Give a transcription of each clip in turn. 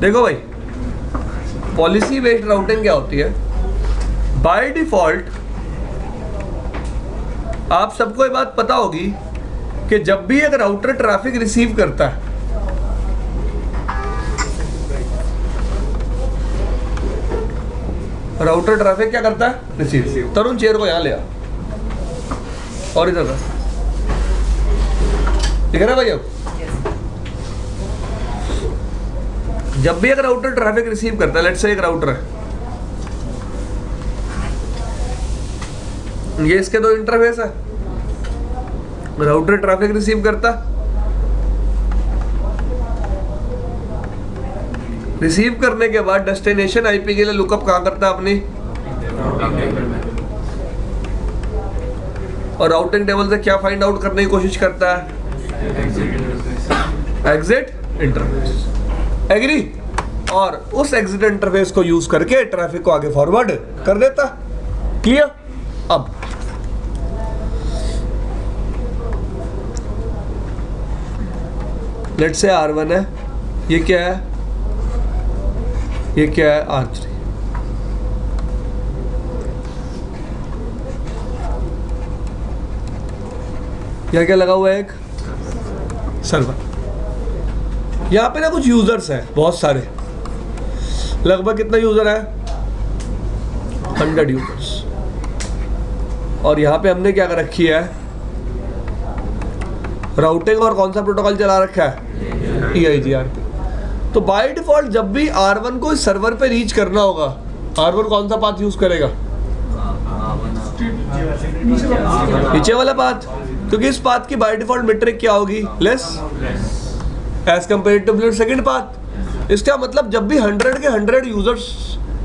देखो भाई, policy based routing क्या होती है? बाय डिफॉल्ट आप सबको ये बात पता होगी कि जब भी एक राउटर ट्रैफिक रिसीव करता है, राउटर ट्रैफिक क्या करता है? रिसीव। तरुण चेयर को यहां ले आ और इधर का दिख रहा है भाई? अब जब भी एक राउटर ट्रैफिक रिसीव करता है, लेट्स से एक राउटर है, ये इसके दो इंटरफेस है, राउटर ट्रैफिक रिसीव करता, रिसीव करने के बाद डेस्टिनेशन आईपी के लिए लुकअप कहां करता है? अपनी और राउटिंग टेबल से क्या फाइंड आउट करने की कोशिश करता है? Exit interface. एग्री? और उस एग्जिट इंटरफेस को यूज करके ट्रैफिक को आगे फॉरवर्ड कर देता। क्लियर? अब लेट्स से R1 है, ये क्या है? ये क्या है? R3। यह क्या लगा हुआ है? एक सर्वर। यहाँ पे ना कुछ यूजर्स हैं, बहुत सारे, लगभग कितना यूजर है? 100 यूजर्स। और यहाँ पे हमने क्या कर रखी है? राउटिंग और कौन सा प्रोटोकॉल चला रखा है? EIGRP। तो बाय डिफॉल्ट जब भी R1 को इस सर्वर पे रीच करना होगा, R1 कौन सा पाथ यूज करेगा? नीचे वाला पाथ, क्योंकि इस पाथ की बाय डिफॉल्ट मेट्रिक क्या होगी? Less as comparative to second path. इसका मतलब जब भी 100 के 100 यूजर्स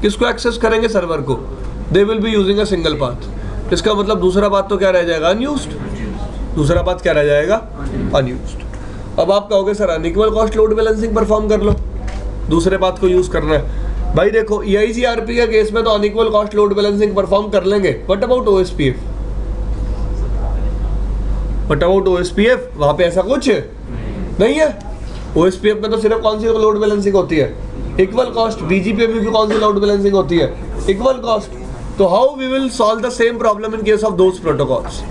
किसको एक्सेस करेंगे? सर्वर को। They will be using a single path. इसका मतलब दूसरा पाथ तो क्या रह जाएगा? अनयूज्ड। दूसरा पाथ क्या रह जाएगा? अनयूज्ड। अब आप कहोगे sir unequal cost load balancing perform कर लो, दूसरे पाथ को यूज करना है। भाई देखो, EIGRP के केस में तो unequal cost load balancing perform कर लेंगे। What about OSPF? What about OSPF? वहां पे ऐसा कुछ नहीं है। OSPF में तो सिर्फ कौन सी लोड बैलेंसिंग होती है? Equal cost. BGP में भी कौन सी लोड बैलेंसिंग होती है? Equal cost. तो how we will solve the same problem in case of those protocols?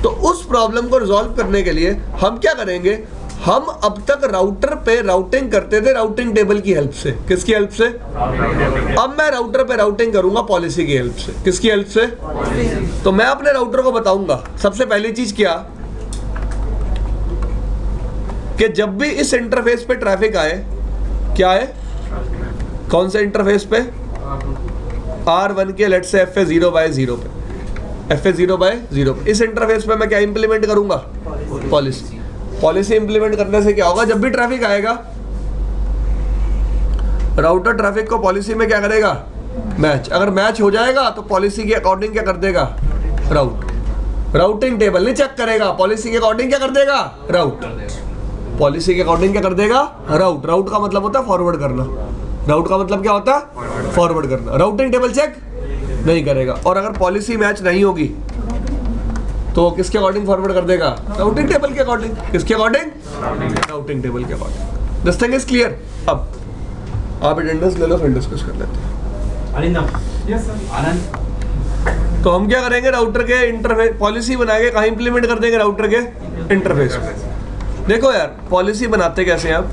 तो उस प्रॉब्लम को रिजॉल्व करने के लिए हम क्या करेंगे? हम अब तक राउटर पे राउटिंग करते थे राउटिंग टेबल की हेल्प से। किसकी हेल्प से? अब मैं राउटर पे राउटिंग करूंगा पॉलिसी की हेल्प से। किसकी हेल्प से? तो मैं अपने राउटर को बताऊंगा सबसे पहली चीज क्या, कि जब भी इस इंटरफेस पे ट्रैफिक आए, क्या है? कौन से इंटरफेस पे? R1 के लेट्स से FA0/0 पे, FA0/0 पे। इस इंटरफेस पे मैं क्या इंप्लीमेंट करूंगा? पॉलिसी। पॉलिसी इंप्लीमेंट करने से क्या होगा? जब भी ट्रैफिक आएगा, राउटर ट्रैफिक को पॉलिसी में क्या करेगा? मैच। अगर मैच हो जाएगा तो पॉलिसी के अकॉर्डिंग क्या कर देगा? राउटिंग टेबल नहीं चेक करेगा, पॉलिसी के अकॉर्डिंग क्या कर देगा? राउट। पॉलिसी के अकॉर्डिंग क्या कर देगा? राउट। राउट का मतलब होता है फॉरवर्ड करना। राउट का मतलब क्या होता है? फॉरवर्ड करना। राउटिंग टेबल चेक नहीं करेगा। और अगर पॉलिसी मैच नहीं होगी तो किसके अकॉर्डिंग फॉरवर्ड कर देगा? राउटिंग टेबल के अकॉर्डिंग। किसके अकॉर्डिंग? राउटिंग टेबल के according. This thing is clear? अब आप अटेंडेंस ले लो, फिर डिस्कस कर लेते हैं। तो हम क्या करेंगे? राउटर के इंटरफेस पॉलिसी बना के कहाँ इंप्लीमेंट कर देंगे? राउटर के इंटरफेस पे। देखो यार, पॉलिसी बनाते कैसे हैं आप?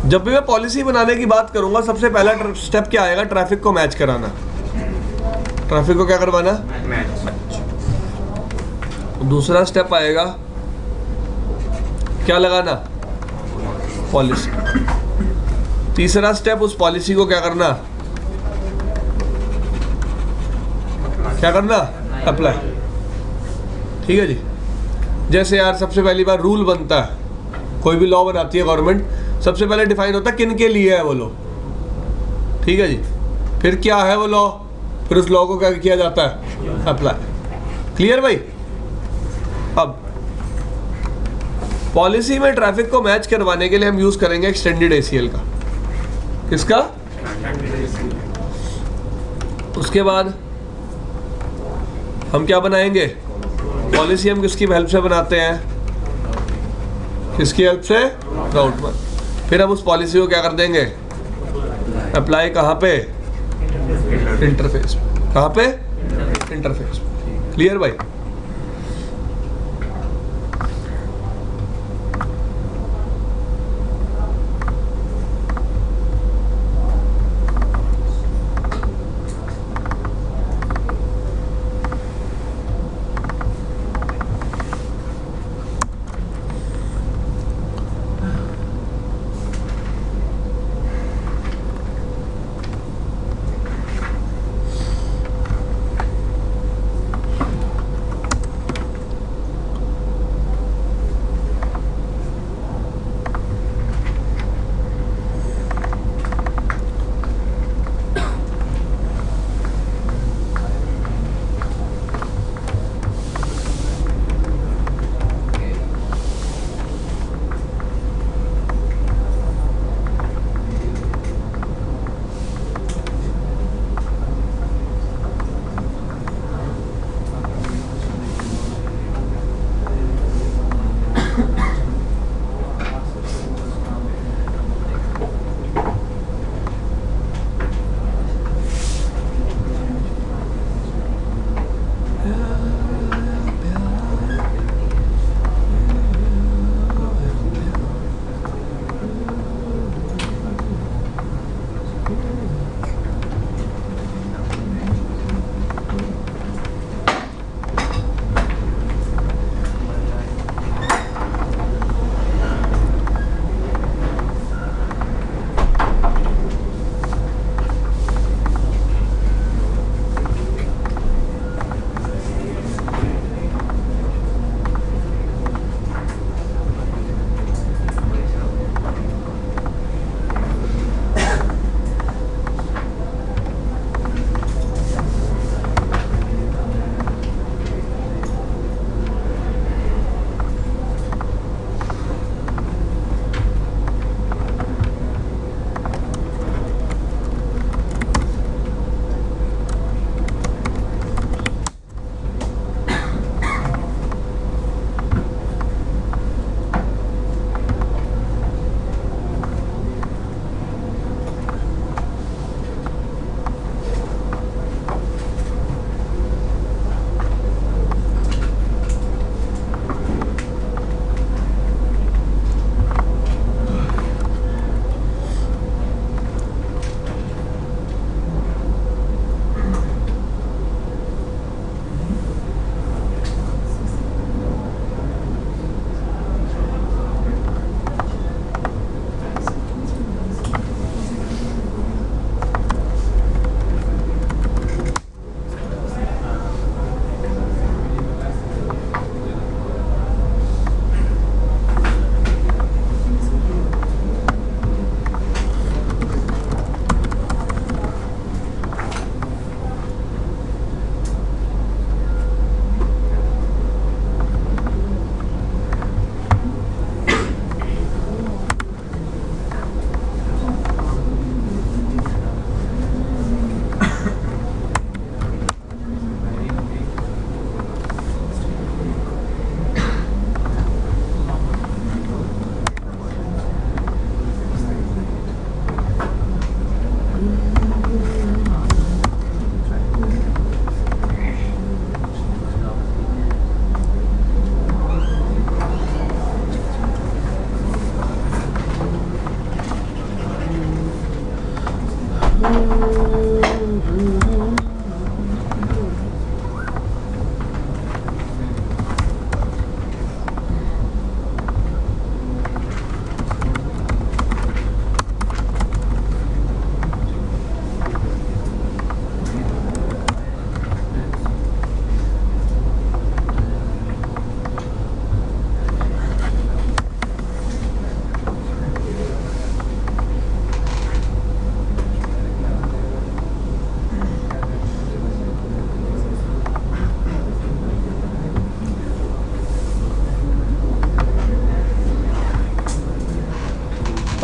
जब भी मैं पॉलिसी बनाने की बात करूंगा, सबसे पहला स्टेप क्या आएगा? ट्रैफिक को मैच कराना। ट्रैफिक को क्या करवाना? मैच। दूसरा स्टेप आएगा क्या लगाना? पॉलिसी। तीसरा स्टेप उस पॉलिसी को क्या करना? क्या करना? अप्लाई। ठीक है जी। जैसे यार सबसे पहली बार रूल बनता है, कोई भी लॉ बनाती है गवर्नमेंट, सबसे पहले डिफाइन होता है किन के लिए है वो लॉ। ठीक है जी। फिर क्या है वो लॉ, फिर उस लॉ को क्या किया जाता है? अप्लाई। क्लियर भाई? अब पॉलिसी में ट्रैफिक को मैच करवाने के लिए हम यूज करेंगे एक्सटेंडेड ACL का। किसका? उसके बाद हम क्या बनाएंगे? पॉलिसी हम किसकी हेल्प से बनाते हैं? किसकी हेल्प से? राउट वन। फिर हम उस पॉलिसी को क्या कर देंगे, अप्लाई कहाँ पे, इंटरफेस पे। कहाँ पे, इंटरफेस पे। क्लियर भाई?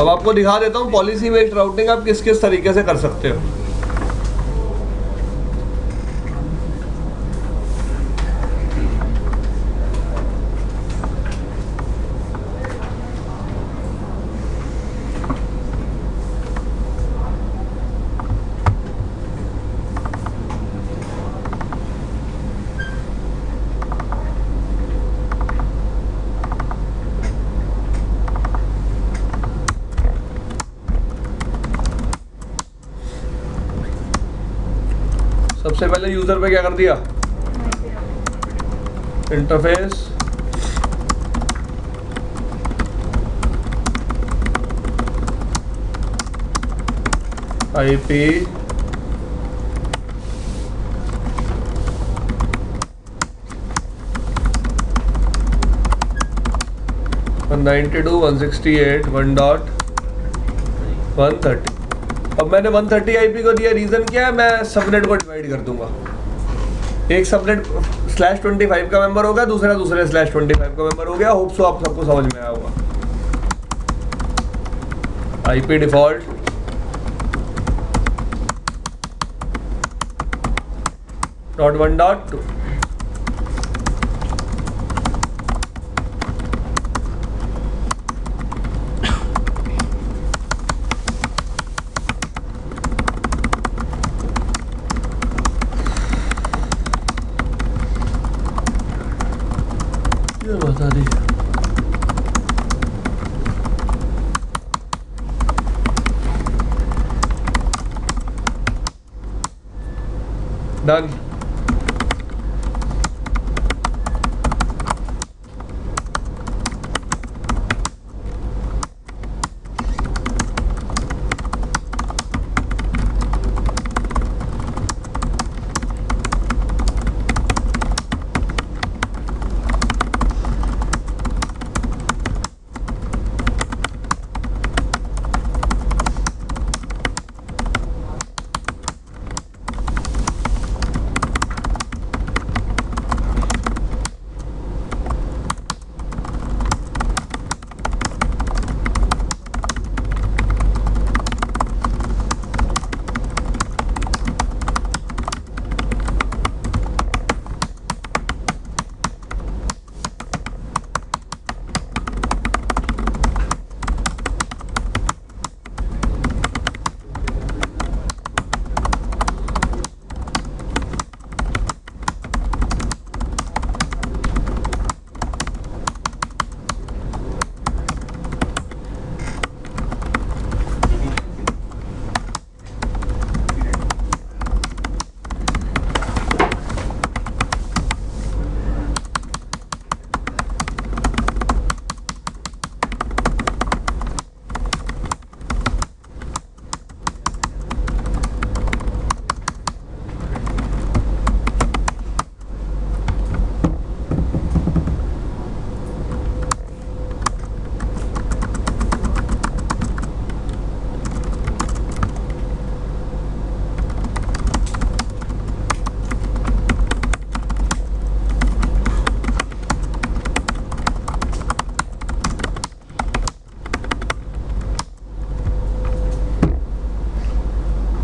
अब आपको दिखा देता हूँ पॉलिसी बेस्ड राउटिंग आप किस किस तरीके से कर सकते हो। सबसे पहले यूजर पे क्या कर दिया, इंटरफेस, आईपी, वन 192.168.1.130। अब मैंने 130 आईपी को दिया, रीजन क्या है, मैं सबनेट को डिवाइड कर दूंगा। एक सबनेट /25 का मेंबर होगा, दूसरे /25 का मेंबर हो गया। होप सो आप सबको समझ में आया होगा। आईपी डिफॉल्ट .1.2, ये बता दी। डन।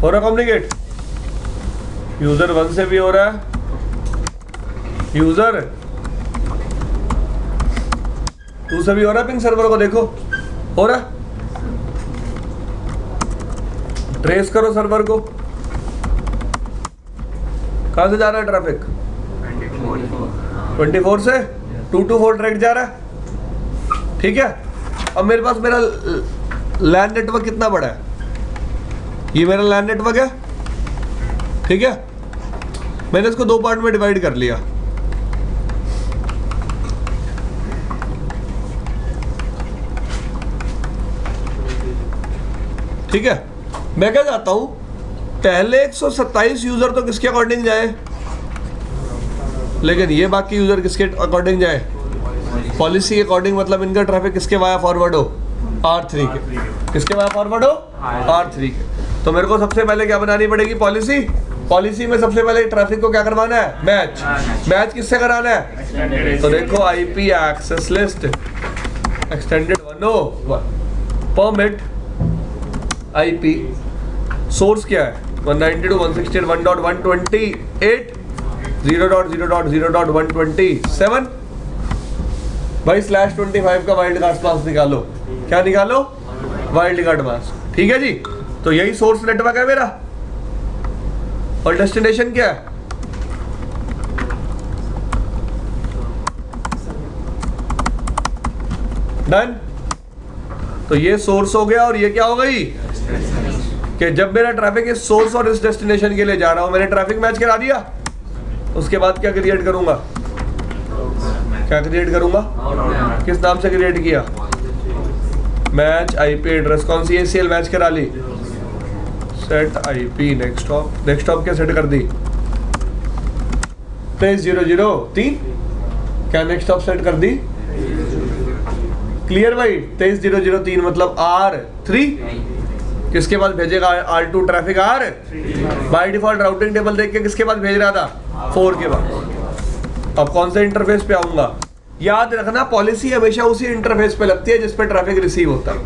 हो रहा कम्युनिकेट, यूजर 1 से भी हो रहा है, यूजर 2 से भी हो रहा है। पिंग सर्वर को देखो, हो रहा है। ट्रेस करो सर्वर को, कहां से जा रहा है ट्रैफिक, 24 से 224 डायरेक्ट जा रहा है। ठीक है, अब मेरे पास मेरा लैन नेटवर्क कितना बड़ा है, ये मेरा लैन नेटवर्क है। ठीक है, मैंने इसको 2 पार्ट में डिवाइड कर लिया। ठीक है, मैं क्या चाहता हूं, पहले 127 यूजर तो किसके अकॉर्डिंग जाए, लेकिन ये बाकी यूजर किसके अकॉर्डिंग जाए, पॉलिसी के अकॉर्डिंग। मतलब इनका ट्रैफिक किसके वाया फॉरवर्ड हो, R3 के। किसके वाया फॉरवर्ड हो, R3 के। तो मेरे को सबसे पहले क्या बनानी पड़ेगी, पॉलिसी। पॉलिसी में सबसे पहले ट्रैफिक को क्या करवाना है, मैच। मैच किससे कराना है, तो देखो IP access list extended 101 permit IP, source क्या है 192.168.0.0.0.127। भाई /25 का वाइल्ड कार्ड मास्क निकालो। क्या निकालो, वाइल्ड कार्ड मास्क। ठीक है जी, तो यही सोर्स नेटवर्क है मेरा, और डेस्टिनेशन क्या है, डन। तो ये सोर्स हो गया और ये क्या हो गई, कि जब मेरा ट्रैफिक इस सोर्स और इस डेस्टिनेशन के लिए जा रहा हूं, मैंने ट्रैफिक मैच करा दिया, उसके बाद क्या क्रिएट करूंगा, क्या क्रिएट करूंगा, किस नाम से क्रिएट किया, मैच आईपी एड्रेस, कौन सी ACL मैच करा ली, सेट आईपी नेक्स्ट हॉप क्या सेट कर दी, 23,003, क्या नेक्स्ट हॉप सेट कर दी, क्लियर भाई। 23,003 मतलब R3, किसके बाद भेजेगा, R2 traffic R, by default routing table देख के किसके बाद भेज रहा था, 4 के बाद। अब कौन से इंटरफेस पे आऊंगा, याद रखना पॉलिसी हमेशा उसी इंटरफेस पे लगती है जिस पे ट्रैफिक रिसीव होता है।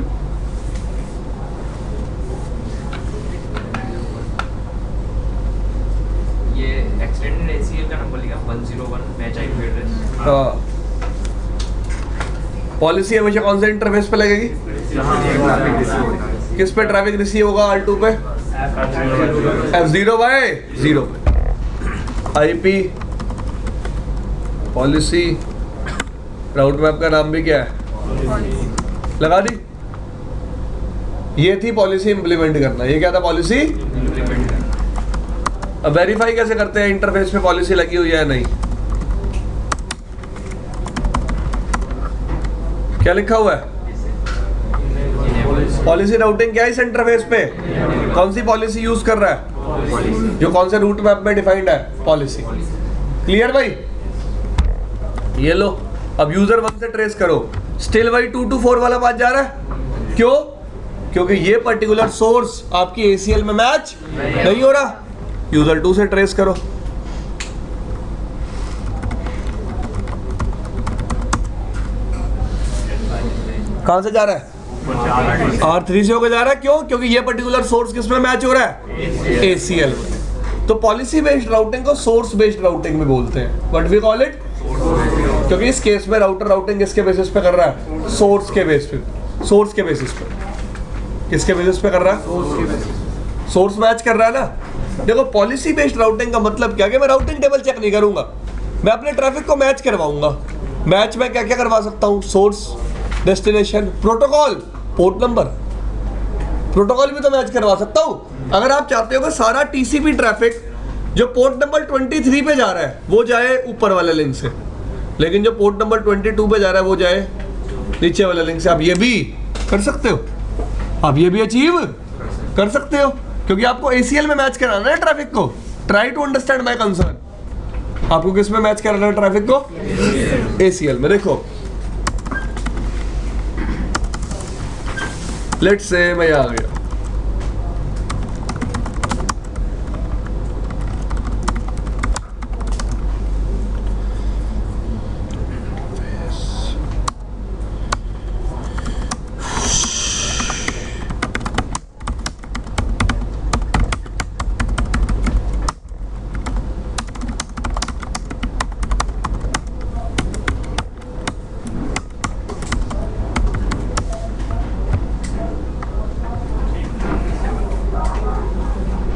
ये एक्सटेंडेड ACL का नंबर लिखा 101 मैच आईपी एड्रेस। हाँ, पॉलिसी हमेशा कौन से इंटरफेस पे लगेगी, किस पे ट्रैफिक रिसीव होगा, R2 पे, F0/0 पे। आईपी पॉलिसी राउट मैप का नाम भी क्या है, लगा दी। ये थी पॉलिसी इंप्लीमेंट करना, ये क्या था, पॉलिसी। अब वेरीफाई कैसे करते हैं इंटरफेस पे पॉलिसी लगी हुई है या नहीं, क्या लिखा हुआ है, पॉलिसी राउटिंग क्या है इस इंटरफेस पे, कौन सी पॉलिसी यूज कर रहा है, जो कौन से रूट मैप में डिफाइंड है, पॉलिसी। क्लियर भाई, ये लो। अब यूजर 1 से ट्रेस करो, स्टिल वही 2 to 4 वाला बात जा रहा है, क्यों, क्योंकि ये पर्टिकुलर सोर्स आपकी ACL में मैच नहीं हो रहा। यूजर 2 से ट्रेस करो, कहां से जा रहा है, R3 से होकर जा रहा है, क्यों, क्योंकि ये पर्टिकुलर सोर्स किस में मैच हो रहा है, ACL में। तो पॉलिसी बेस्ड राउटिंग को सोर्स बेस्ड राउटिंग में बोलते हैं, व्हाट वी कॉल इट, क्योंकि इस केस में राउटर राउटिंग किसके बेसिस पे कर रहा है, सोर्स के बेसिस पे, सोर्स के बेसिस पे, किसके बेसिस पे कर रहा है, सोर्स मैच कर रहा है ना। देखो पॉलिसी बेस्ड राउटिंग का मतलब क्या है कि मैं राउटिंग टेबल चेक नहीं करूंगा, मैं अपने ट्रैफिक को मैच करवाऊंगा। मैच में क्या क्या करवा सकता हूं, source, destination, protocol, port number, protocol भी तो मैच करवा सकता हूं। अगर आप चाहते हो कि सारा TCP ट्रैफिक जो पोर्ट नंबर 23 पे जा रहा है वो जाए ऊपर वाले लिंक से, लेकिन जो पोर्ट नंबर 22 पे जा रहा है वो जाए नीचे वाले लिंक से, आप ये भी कर सकते हो, आप ये भी अचीव कर सकते हो, क्योंकि आपको ACL में मैच कराना है ट्रैफिक को। Try to understand my concern, आपको किस में मैच कराना है ट्रैफिक को, ACL में। देखो लेट्स से मैं आ गया,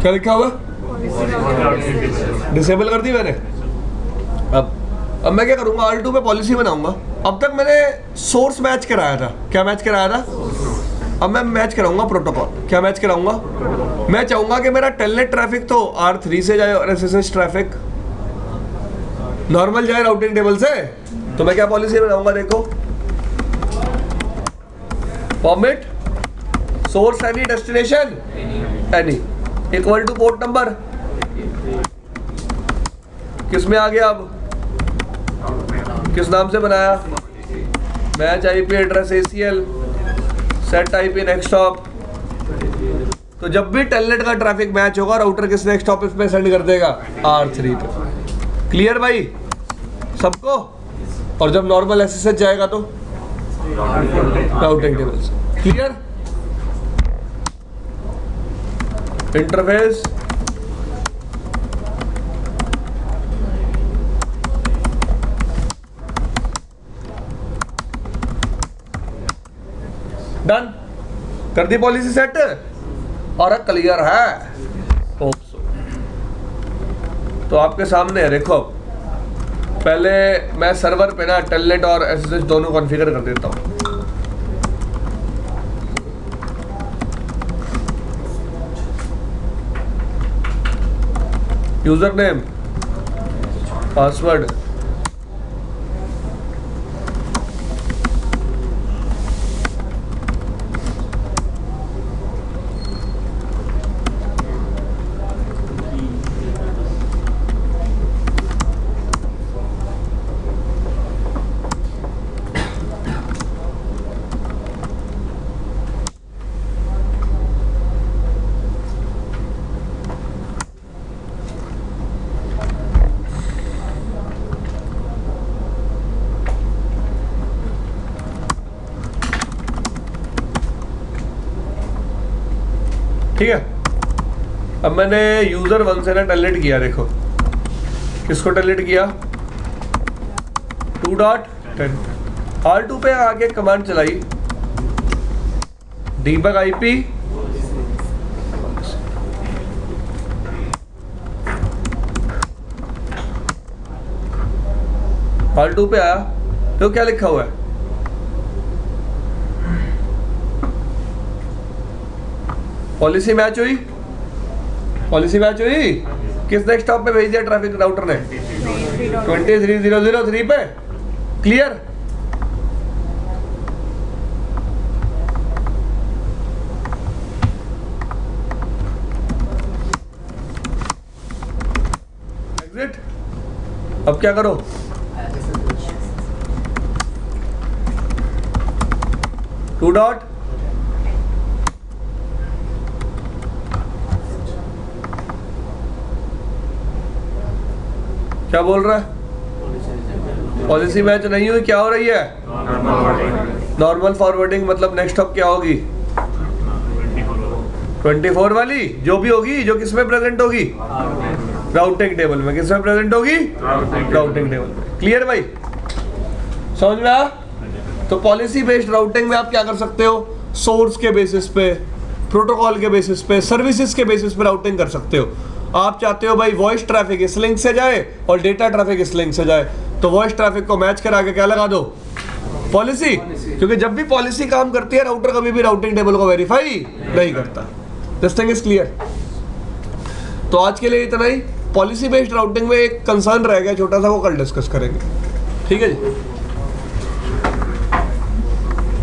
क्या लिखा हुआ, डिसेबल कर दी मैंने। अब मैं क्या करूंगा, R2 पे पॉलिसी बनाऊंगा। अब तक मैंने सोर्स मैच कराया था, क्या मैच कराया था, अब मैं मैच कराऊंगा प्रोटोकॉल, क्या मैच कराऊंगा, मैं चाहूंगा कि मेरा टेलनेट ट्रैफिक तो R3 से जाए और SSH ट्रैफिक नॉर्मल जाए राउटिंग टेबल से। तो मैं क्या पॉलिसी बनाऊंगा, देखो, format source any destination any equal two port number, किस में आ गया, अब किस नाम से बनाया, match IP address ACL, set IP next hop. तो जब भी टेलनेट का ट्रैफिक मैच होगा राउटर किस नेक्स्ट हॉप पे सेंड कर देगा, R3 पे। क्लियर भाई सबको। और जब नॉर्मल SSH जाएगा तो राउटिंग टेबल से। क्लियर, इंटरफेस डन कर दी, पॉलिसी सेट और क्लियर है। तो आपके सामने है, देखो पहले मैं सर्वर पे ना टेलनेट और SSH दोनों कॉन्फ़िगर कर देता हूँ। यूजर नेम, पासवर्ड, ठीक है। अब मैंने यूजर 1 से ना टेलनेट किया, देखो किसको टेलनेट किया, 2.10 R2 पे आके कमांड चलाई debug IP R2 पे आया तो क्या लिखा हुआ है, पॉलिसी मैच हुई, पॉलिसी मैच हुई, किसने स्टॉप पे भेज दिया ट्रैफिक राउटर ने, 23003 पे, क्लियर। एग्जिट। अब क्या करो, टू डॉट क्या बोल रहा है, पॉलिसी मैच नहीं हुई, क्या हो रही है, नॉर्मल फॉरवर्डिंग, मतलब नेक्स्ट हॉप क्या होगी, 24 वाली जो भी होगी, जो किस में प्रेजेंट होगी, राउटिंग टेबल में, किस में प्रेजेंट होगी, राउटिंग टेबल में। क्लियर भाई, समझ में आया। तो पॉलिसी बेस्ड राउटिंग में आप क्या कर सकते हो, सोर्स के बेसिस पे, प्रोटोकॉल के बेसिस पे, सर्विसेज के बेसिस पे राउटिंग कर सकते हो। आप चाहते हो भाई वॉइस ट्रैफिक इस लिंक से जाए और डेटा ट्रैफिक इस लिंक से जाए, तो वॉइस ट्रैफिक को मैच करा के क्या लगा दो, पॉलिसी, क्योंकि जब भी पॉलिसी काम करती है राउटर कभी भी राउटिंग टेबल को वेरीफाई नहीं करता। This thing is clear. तो आज के लिए इतना ही। पॉलिसी बेस्ड राउटिंग में एक कंसर्न रह गया छोटा सा, वो कल डिस्कस करेंगे, ठीक है जी।